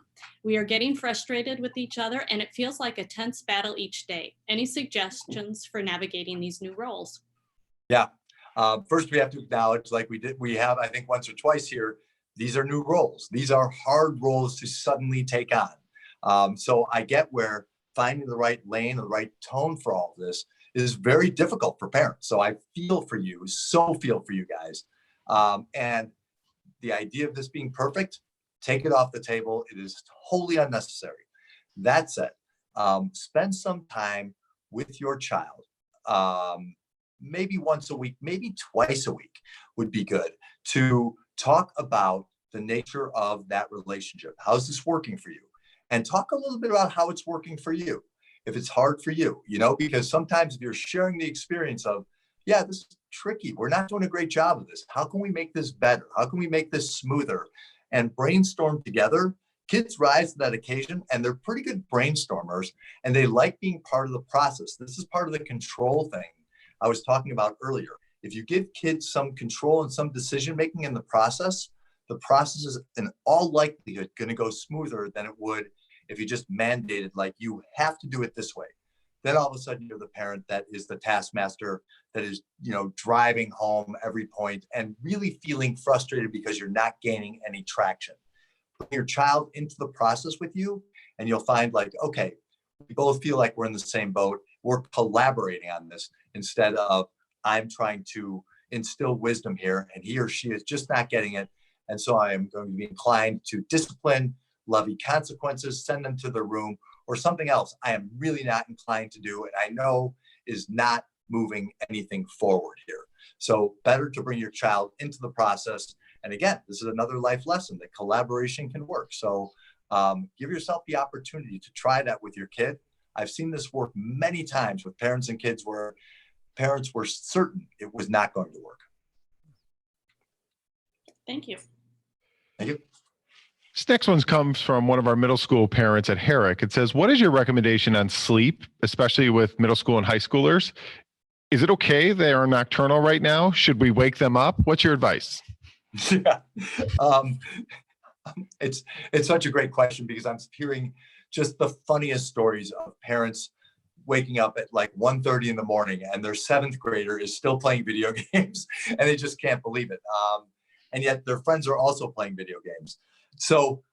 We are getting frustrated with each other, and it feels like a tense battle each day. Any suggestions for navigating these new roles? Yeah. First, we have to acknowledge, like we have, I think, once or twice here, these are new roles. These are hard roles to suddenly take on. So I get where finding the right lane, the right tone for all of this is very difficult for parents. So I feel for you, feel for you guys. And the idea of this being perfect, take it off the table. It is wholly unnecessary. That said, spend some time with your child. Maybe once a week, maybe twice a week would be good, to talk about the nature of that relationship. How's this working for you? And talk a little bit about how it's working for you. If it's hard for you, because sometimes if you're sharing the experience of, yeah, this is tricky, we're not doing a great job of this. How can we make this better? How can we make this smoother? And brainstorm together. Kids rise to that occasion, and they're pretty good brainstormers, and they like being part of the process. This is part of the control thing I was talking about earlier. If you give kids some control and some decision-making in the process is in all likelihood going to go smoother than it would if you just mandated, like, you have to do it this way. Then all of a sudden you're the parent that is the taskmaster, that is, driving home every point and really feeling frustrated because you're not gaining any traction. Put your child into the process with you, and you'll find like, okay, we both feel like we're in the same boat. We're collaborating on this instead of I'm trying to instill wisdom here and he or she is just not getting it. And so I am going to be inclined to discipline, levy consequences, send them to their room, or something else I am really not inclined to do and I know is not moving anything forward here. So better to bring your child into the process. And again, this is another life lesson that collaboration can work. So give yourself the opportunity to try that with your kid. I've seen this work many times with parents and kids where parents were certain it was not going to work. Thank you. Thank you. This next one comes from one of our middle school parents at Herrick. It says, what is your recommendation on sleep, especially with middle school and high schoolers? Is it okay they are nocturnal right now? Should we wake them up? What's your advice? Yeah. Um, it's such a great question because I'm hearing just the funniest stories of parents waking up at like 1:30 in the morning and their seventh grader is still playing video games and they just can't believe it. And yet their friends are also playing video games. So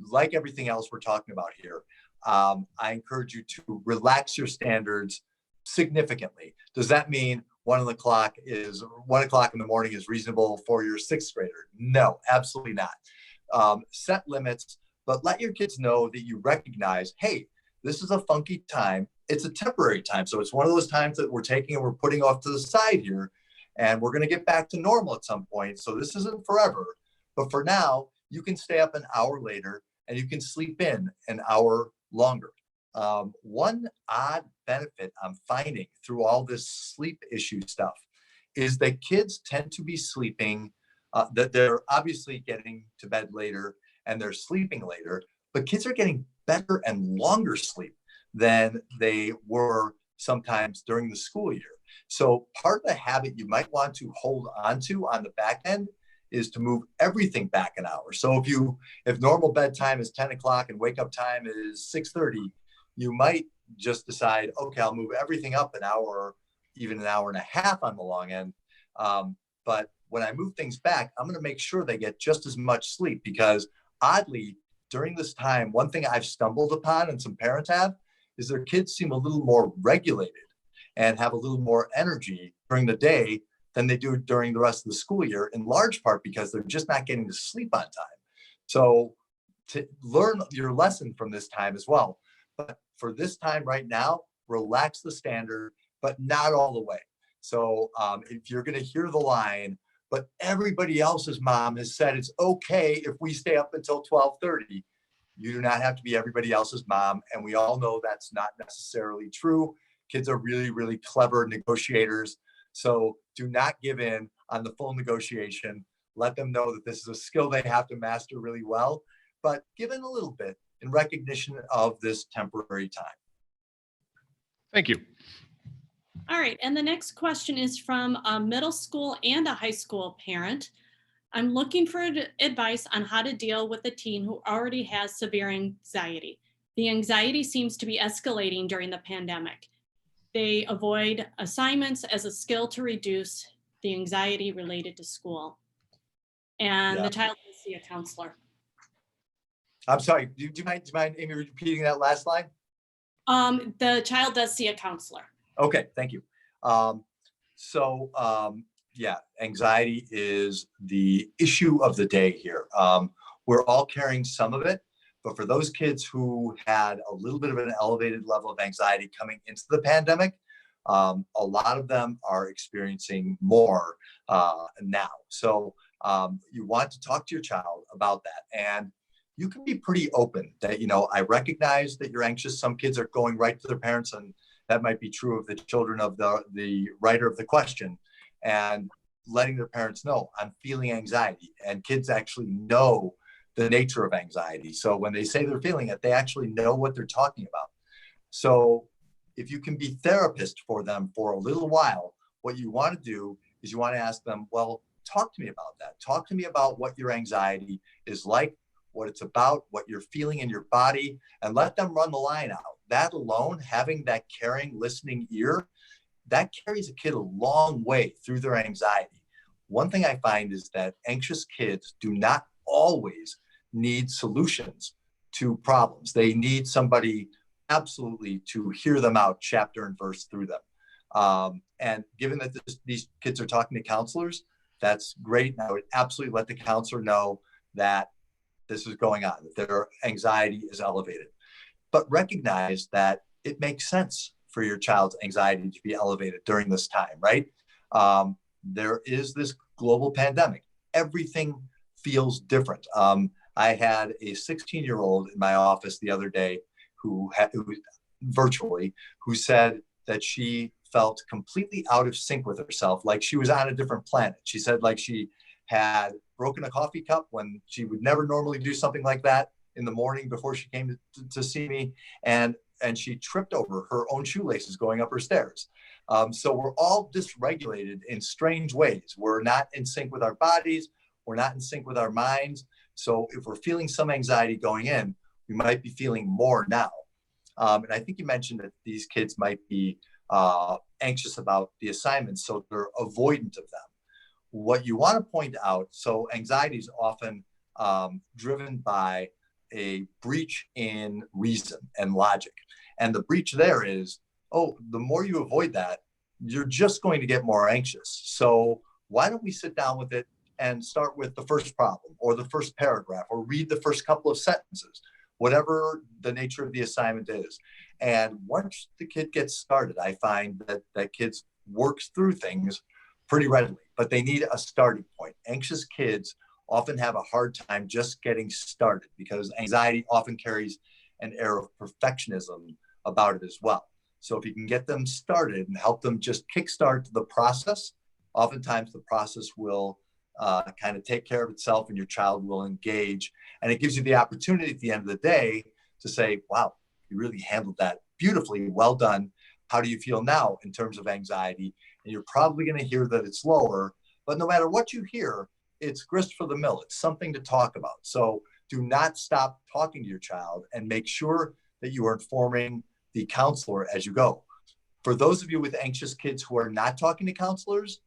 like everything else we're talking about here, I encourage you to relax your standards significantly. Does that mean 1 o'clock in the morning is reasonable for your sixth grader? No, absolutely not. Set limits, but let your kids know that you recognize, hey, this is a funky time. It's a temporary time. So it's one of those times that we're taking and we're putting off to the side here, and we're going to get back to normal at some point. So this isn't forever. But for now, you can stay up an hour later and you can sleep in an hour longer. One odd benefit I'm finding through all this sleep issue stuff is that kids tend to be sleeping, that they're obviously getting to bed later and they're sleeping later, but kids are getting better and longer sleep than they were sometimes during the school year. So part of the habit you might want to hold on to on the back end is to move everything back an hour. So if normal bedtime is 10 o'clock and wake up time is 6:30, you might just decide, okay, I'll move everything up an hour, even an hour and a half on the long end. But when I move things back, I'm going to make sure they get just as much sleep because oddly, during this time, one thing I've stumbled upon and some parents have is their kids seem a little more regulated and have a little more energy during the day than they do during the rest of the school year, in large part because they're just not getting to sleep on time. So to learn your lesson from this time as well. But for this time right now, relax the standard, but not all the way. So if you're going to hear the line, but everybody else's mom has said it's okay if we stay up until 12:30, you do not have to be everybody else's mom. And we all know that's not necessarily true. Kids are really, really clever negotiators. So do not give in on the full negotiation. Let them know that this is a skill they have to master really well, but give in a little bit in recognition of this temporary time. Thank you. All right, and the next question is from a middle school and a high school parent. I'm looking for advice on how to deal with a teen who already has severe anxiety. The anxiety seems to be escalating during the pandemic. They avoid assignments as a skill to reduce the anxiety related to school. And the child will see a counselor. I'm sorry, do you mind, Amy, repeating that last line? The child does see a counselor. Okay, thank you. Yeah, anxiety is the issue of the day here. We're all carrying some of it, but for those kids who had a little bit of an elevated level of anxiety coming into the pandemic, a lot of them are experiencing more now. So you want to talk to your child about that. And you can be pretty open that, I recognize that you're anxious. Some kids are going right to their parents, and that might be true of the children of the writer of the question, and letting their parents know I'm feeling anxiety. And kids actually know the nature of anxiety. So when they say they're feeling it, they actually know what they're talking about. So if you can be therapist for them for a little while, what you want to do is you want to ask them, well, talk to me about that. Talk to me about what your anxiety is like, what it's about, what you're feeling in your body, and let them run the line out. That alone, having that caring, listening ear, that carries a kid a long way through their anxiety. One thing I find is that anxious kids do not always need solutions to problems. They need somebody absolutely to hear them out chapter and verse through them. And given that these kids are talking to counselors, that's great. I would absolutely let the counselor know that this is going on, that their anxiety is elevated. But recognize that it makes sense for your child's anxiety to be elevated during this time, right? There is this global pandemic. Everything feels different. I had a 16-year-old in my office the other day who virtually said that she felt completely out of sync with herself, like she was on a different planet. She said like she had broken a coffee cup when she would never normally do something like that in the morning before she came to see me. And she tripped over her own shoelaces going up her stairs. So we're all dysregulated in strange ways. We're not in sync with our bodies. We're not in sync with our minds. So if we're feeling some anxiety going in, we might be feeling more now. And I think you mentioned that these kids might be anxious about the assignments, so they're avoidant of them. What you want to point out, so anxiety is often driven by a breach in reason and logic. And the breach there is, oh, the more you avoid that, you're just going to get more anxious. So why don't we sit down with it and start with the first problem or the first paragraph or read the first couple of sentences, whatever the nature of the assignment is. And once the kid gets started, I find that kids works through things pretty readily, but they need a starting point. Anxious kids often have a hard time just getting started because anxiety often carries an air of perfectionism about it as well. So if you can get them started and help them just kickstart the process, oftentimes the process will kind of take care of itself and your child will engage. And it gives you the opportunity at the end of the day to say, wow, you really handled that beautifully. Well done. How do you feel now in terms of anxiety? And you're probably going to hear that it's lower, but no matter what you hear, it's grist for the mill. It's something to talk about. So do not stop talking to your child and make sure that you are informing the counselor as you go. For those of you with anxious kids who are not talking to counselors,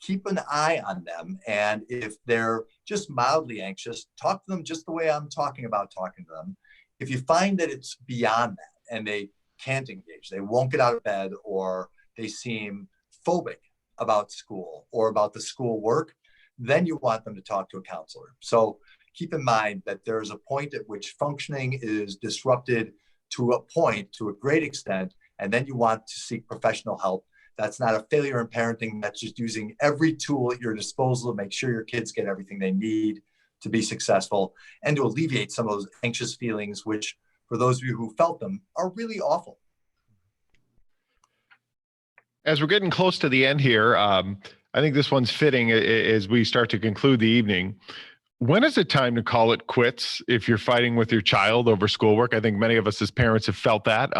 keep an eye on them. And if they're just mildly anxious, talk to them just the way I'm talking about talking to them. If you find that it's beyond that and they can't engage, they won't get out of bed, or they seem phobic about school or about the school work, then you want them to talk to a counselor. So keep in mind that there's a point at which functioning is disrupted to a great extent, and then you want to seek professional help. That's not a failure in parenting. That's just using every tool at your disposal to make sure your kids get everything they need to be successful and to alleviate some of those anxious feelings, which for those of you who felt them are really awful. As we're getting close to the end here, I think this one's fitting as we start to conclude the evening. When is it time to call it quits if you're fighting with your child over schoolwork? I think many of us as parents have felt that.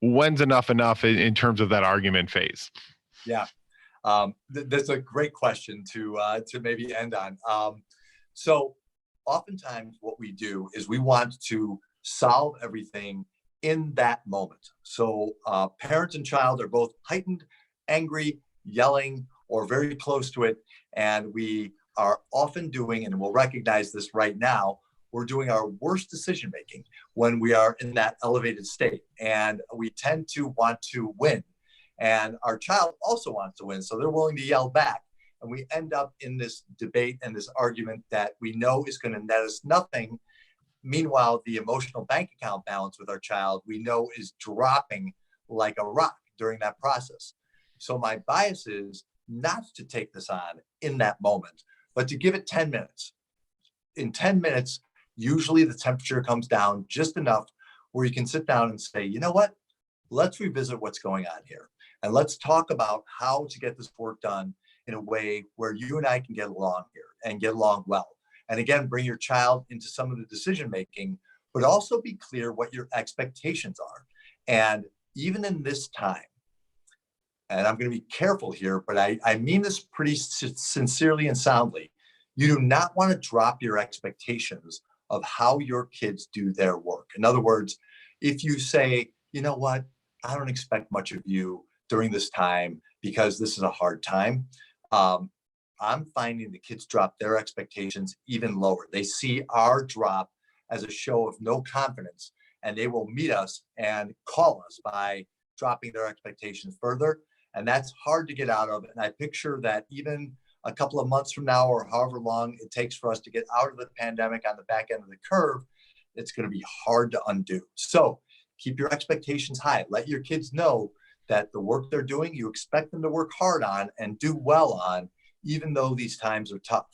When's enough in terms of that argument phase? Yeah, that's a great question to maybe end on. So oftentimes what we do is we want to solve everything in that moment. So parent and child are both heightened, angry, yelling, or very close to it. And we are often doing, and we'll recognize this right now, we're doing our worst decision making when we are in that elevated state. And we tend to want to win. And our child also wants to win, so they're willing to yell back. And we end up in this debate and this argument that we know is going to net us nothing. Meanwhile, the emotional bank account balance with our child, we know, is dropping like a rock during that process. So my bias is not to take this on in that moment, but to give it 10 minutes. In 10 minutes, usually the temperature comes down just enough where you can sit down and say, you know what, let's revisit what's going on here. And let's talk about how to get this work done in a way where you and I can get along here and get along well. And again, bring your child into some of the decision making, but also be clear what your expectations are. And even in this time, and I'm going to be careful here, but I mean this pretty sincerely and soundly, you do not want to drop your expectations of how your kids do their work. In other words, if you say, you know what, I don't expect much of you during this time because this is a hard time, I'm finding the kids drop their expectations even lower. They see our drop as a show of no confidence, and they will meet us and call us by dropping their expectations further. And that's hard to get out of. And I picture that even a couple of months from now, or however long it takes for us to get out of the pandemic on the back end of the curve, it's going to be hard to undo. So keep your expectations high. Let your kids know that the work they're doing, you expect them to work hard on and do well on, even though these times are tough.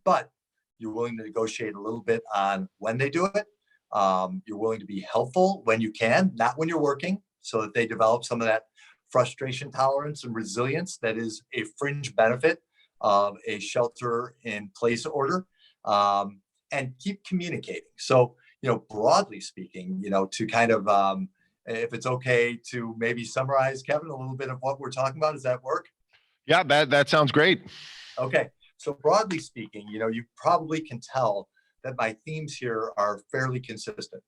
But you're willing to negotiate a little bit on when they do it. You're willing to be helpful when you can, not when you're working, so that they develop some of that frustration tolerance and resilience that is a fringe benefit of a shelter in place order, and keep communicating. So, broadly speaking, to kind of, if it's okay to maybe summarize, Kevin, a little bit of what we're talking about, does that work? Yeah, that sounds great. Okay. So broadly speaking, you probably can tell that my themes here are fairly consistent.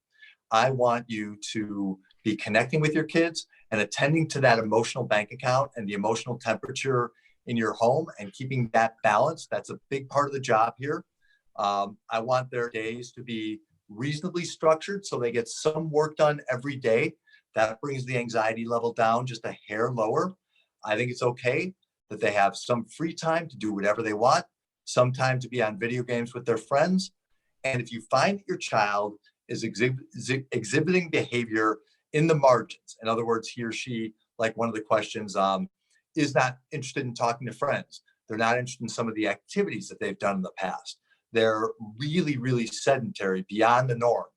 I want you to be connecting with your kids and attending to that emotional bank account and the emotional temperature in your home and keeping that balance. That's a big part of the job here. I want their days to be reasonably structured so they get some work done every day. That brings the anxiety level down just a hair lower. I think it's okay that they have some free time to do whatever they want, some time to be on video games with their friends. And if you find that your child is exhibiting behavior in the margins, in other words, he or she, like one of the questions, is not interested in talking to friends. They're not interested in some of the activities that they've done in the past. They're really, really sedentary beyond the norm.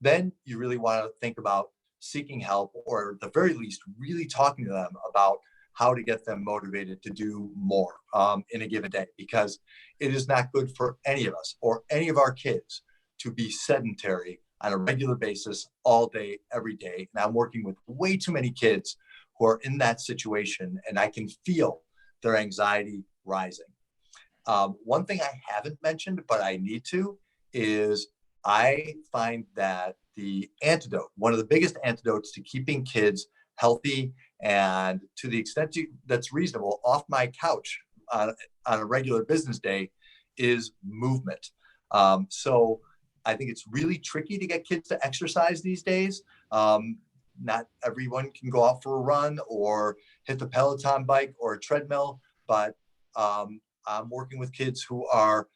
Then you really want to think about seeking help, or at the very least, really talking to them about how to get them motivated to do more in a given day, because it is not good for any of us or any of our kids to be sedentary on a regular basis all day, every day. And I'm working with way too many kids who are in that situation, and I can feel their anxiety rising. One thing I haven't mentioned, but I need to, is I find that the antidote, one of the biggest antidotes to keeping kids healthy and to the extent that's reasonable off my couch on a regular business day, is movement. So I think it's really tricky to get kids to exercise these days. Not everyone can go out for a run or hit the Peloton bike or a treadmill, but I'm working with kids who are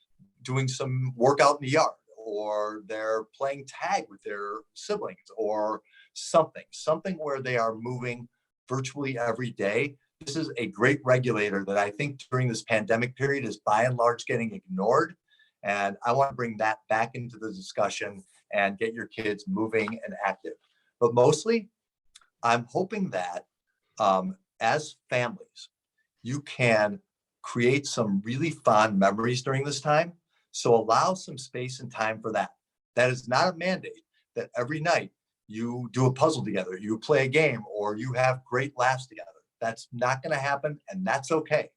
doing some workout in the yard, or they're playing tag with their siblings, or something where they are moving virtually every day. This is a great regulator that I think during this pandemic period is by and large getting ignored. And I want to bring that back into the discussion and get your kids moving and active. But mostly, I'm hoping that as families, you can create some really fond memories during this time. So allow some space and time for that. That is not a mandate that every night you do a puzzle together, you play a game, or you have great laughs together. That's not going to happen, and that's okay.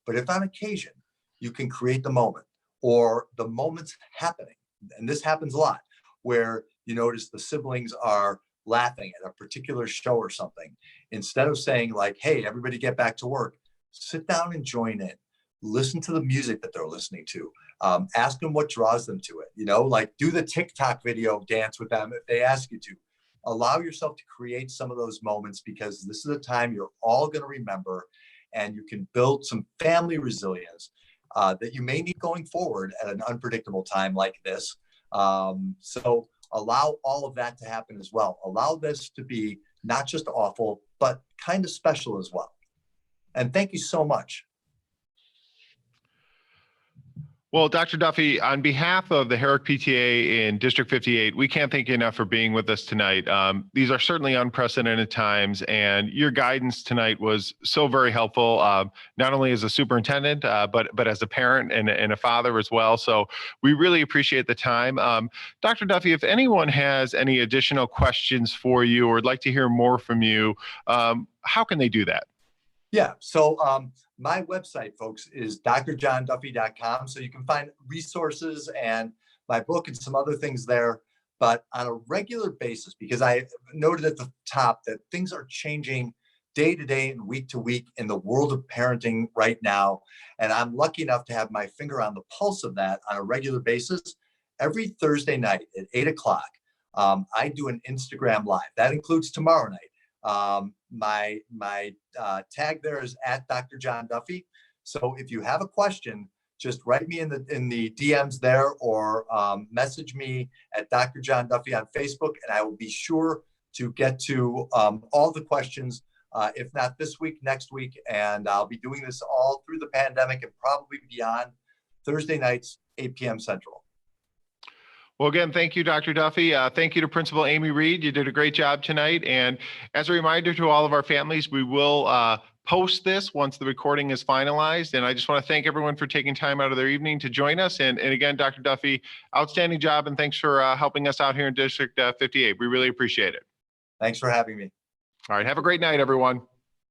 But if on occasion you can create the moment, or the moment's happening, and this happens a lot, where you notice the siblings are laughing at a particular show or something, instead of saying like, hey, everybody get back to work, sit down and join in. Listen to the music that they're listening to. Ask them what draws them to it. Like do the TikTok video dance with them if they ask you to. Allow yourself to create some of those moments, because this is a time you're all going to remember, and you can build some family resilience that you may need going forward at an unpredictable time like this. So allow all of that to happen as well. Allow this to be not just awful, but kind of special as well. And thank you so much. Well, Dr. Duffy, on behalf of the Herrick PTA in District 58, we can't thank you enough for being with us tonight. These are certainly unprecedented times, and your guidance tonight was so very helpful, not only as a superintendent, but as a parent and a father as well. So we really appreciate the time. Dr. Duffy, if anyone has any additional questions for you or would like to hear more from you, how can they do that? Yeah. So my website, folks, is drjohnduffy.com. So you can find resources and my book and some other things there. But on a regular basis, because I noted at the top that things are changing day to day and week to week in the world of parenting right now. And I'm lucky enough to have my finger on the pulse of that on a regular basis. Every Thursday night at 8:00, I do an Instagram Live. That includes tomorrow night. My tag there is at Dr. John Duffy. So if you have a question, just write me in the DMs there, or message me at Dr. John Duffy on Facebook, and I will be sure to get to all the questions, if not this week, next week. And I'll be doing this all through the pandemic and probably beyond, Thursday nights, 8 p.m. Central. Well, again, thank you, Dr. Duffy. Thank you to Principal Amy Reed. You did a great job tonight. And as a reminder to all of our families, we will post this once the recording is finalized. And I just want to thank everyone for taking time out of their evening to join us. And again, Dr. Duffy, outstanding job, and thanks for helping us out here in District 58. We really appreciate it. Thanks for having me. All right, have a great night, everyone.